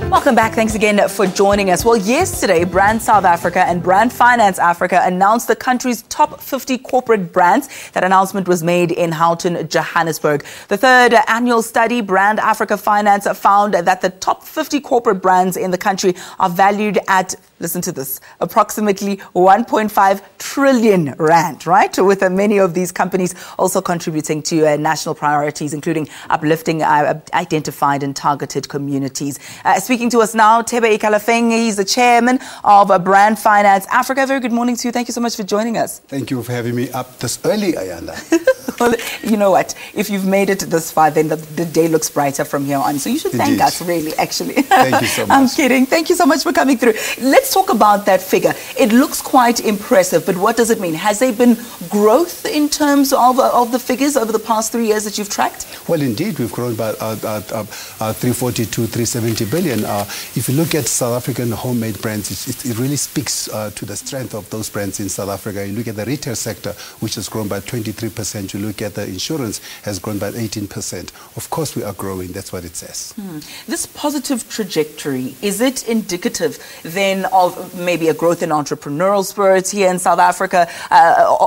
Welcome back. Thanks again for joining us. Well, yesterday, Brand South Africa and Brand Finance Africa announced the country's top 50 corporate brands. That announcement was made in Houghton, Johannesburg. The third annual study, Brand Africa Finance, found that the top 50 corporate brands in the country are valued at, listen to this, approximately 1.5 trillion rand, right? With many of these companies also contributing to national priorities, including uplifting identified and targeted communities. Speaking to us now, Thebe Ikalafeng, he's the chairman of Brand Finance Africa. Very good morning to you. Thank you so much for joining us. Thank you for having me up this early, Ayanda. Well, you know what? If you've made it this far, then the day looks brighter from here on. So you should thank us, really, actually. Thank you so much. I'm kidding. Thank you so much for coming through. Let's talk about that figure. It looks quite impressive, but what does it mean? Has there been growth in terms of the figures over the past 3 years that you've tracked? Well, indeed, we've grown by 340 to 370 billion. If you look at South African homemade brands, it really speaks to the strength of those brands in South Africa. You look at the retail sector, which has grown by 23%. You look at the insurance, has grown by 18%. Of course, we are growing. That's what it says. This positive trajectory, is it indicative then of maybe a growth in entrepreneurial spirits here in South Africa?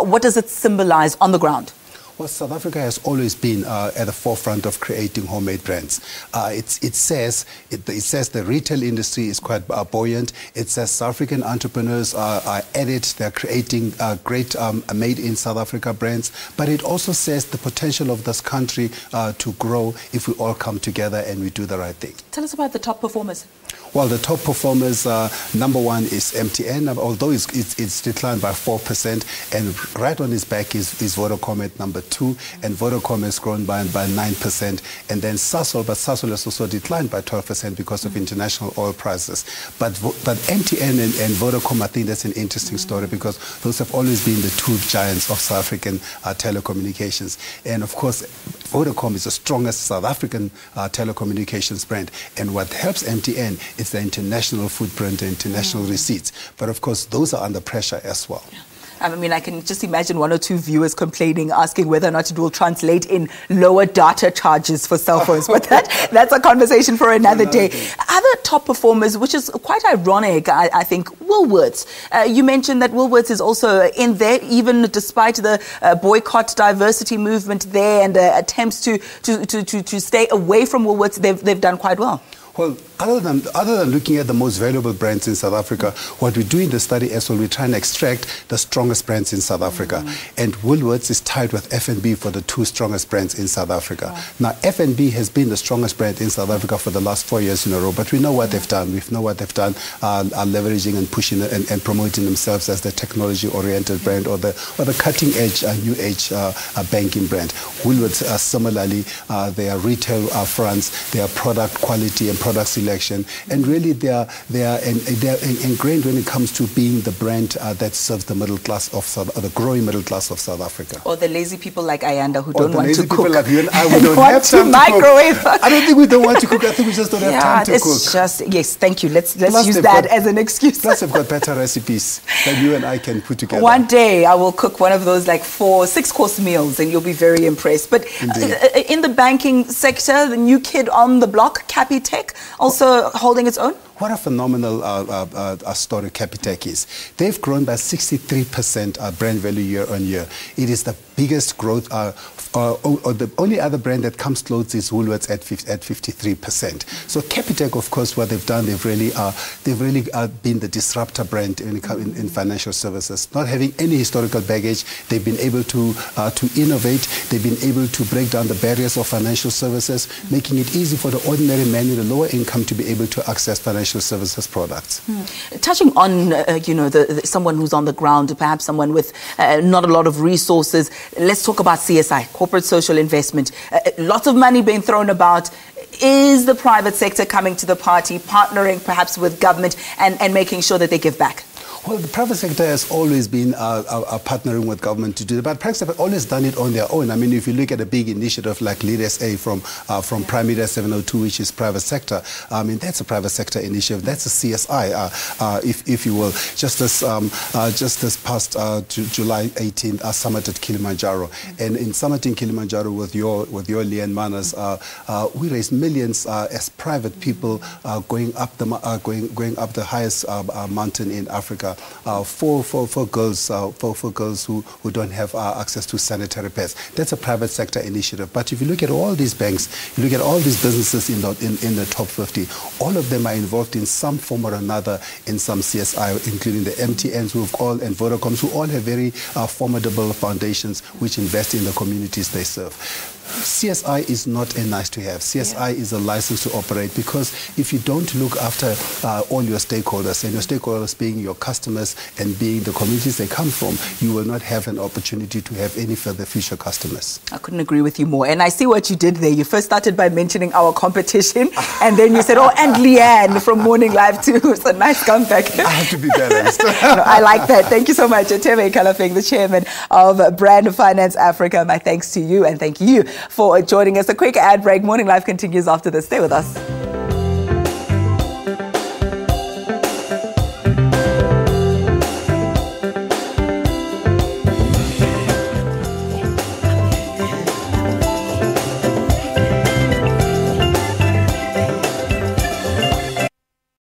What does it symbolize on the ground? Well, South Africa has always been at the forefront of creating homemade brands. It says the retail industry is quite buoyant. It says South African entrepreneurs are at it. They're creating great made in South Africa brands. But it also says the potential of this country to grow if we all come together and we do the right thing. Tell us about the top performers. Well, the top performers, number one is MTN, although it's declined by 4%, and right on its back is Vodacom at number 2, and Vodacom has grown by 9%, and then Sasol, but Sasol has also declined by 12% because of international oil prices. But MTN and Vodacom, I think that's an interesting story because those have always been the two giants of South African telecommunications. And of course, Vodacom is the strongest South African telecommunications brand, and what helps MTN is the international footprint and international receipts. But of course, those are under pressure as well. Yeah. I mean, I can just imagine one or two viewers complaining, asking whether or not it will translate in lower data charges for cell phones. But that's a conversation for another day. Other top performers, which is quite ironic, I think, Woolworths. You mentioned that Woolworths is also in there, even despite the boycott diversity movement there and attempts to stay away from Woolworths. They've done quite well. Well, other than looking at the most valuable brands in South Africa, what we do in the study as well, we try and extract the strongest brands in South Africa. And Woolworths is tied with F&B for the two strongest brands in South Africa. Now, F&B has been the strongest brand in South Africa for the last 4 years in a row, but we know what they've done. We know what they've done, are leveraging and pushing and promoting themselves as the technology-oriented brand or the cutting-edge, new-age banking brand. Woolworths, similarly, their retail fronts, their product quality and product selection, and really they are ingrained when it comes to being the brand that serves the middle class of the growing middle class of South Africa. Or the lazy people like Ayanda who don't want to cook. People like you and I, we don't have time to microwave. Cook. I don't think we don't want to cook. I think we just don't have time to cook. Yes, thank you. Let's use that as an excuse. Plus, they've got better recipes that you and I can put together. One day I will cook one of those like 6-course meals, and you'll be very impressed. But in the banking sector, the new kid on the block, Capitec, also holding its own? What a phenomenal story Capitec is. They've grown by 63% brand value year on year. It is the biggest growth. The only other brand that comes close is Woolworths at 53%. So Capitec, of course, what they've done, they've really been the disruptor brand in financial services. Not having any historical baggage, they've been able to innovate. They've been able to break down the barriers of financial services, making it easy for the ordinary man with a lower income to be able to access financial services products. Touching on, someone who's on the ground, perhaps someone with not a lot of resources. Let's talk about CSI, corporate social investment. Lots of money being thrown about. Is the private sector coming to the party, partnering perhaps with government and making sure that they give back? Well, the private sector has always been partnering with government to do it, but private sector have always done it on their own. I mean, if you look at a big initiative like Lead SA from Prime Media 702, which is private sector, I mean, that's a private sector initiative. That's a CSI, if you will. Just this past July 18th, summit at Kilimanjaro, and in summit in Kilimanjaro with your Leanne Manas, we raised millions as private people going up the highest mountain in Africa for girls who don't have access to sanitary pads. That's a private sector initiative. But if you look at all these banks, you look at all these businesses in the top 50, all of them are involved in some form or another in some CSI, including the MTNs and Vodacoms, who all have very formidable foundations which invest in the communities they serve. CSI is not a nice to have. CSI is a license to operate, because if you don't look after all your stakeholders, and your stakeholders being your customers and being the communities they come from, you will not have an opportunity to have any further future customers. I couldn't agree with you more. And I see what you did there. You first started by mentioning our competition, and then you said, oh, and Leanne from Morning Live too. It's a nice comeback. I have to be balanced. No, I like that. Thank you so much. Thebe Ikalafeng, the chairman of Brand Finance Africa. My thanks to you, and thank you for joining us. A quick ad break. Morning Live continues after this. Stay with us.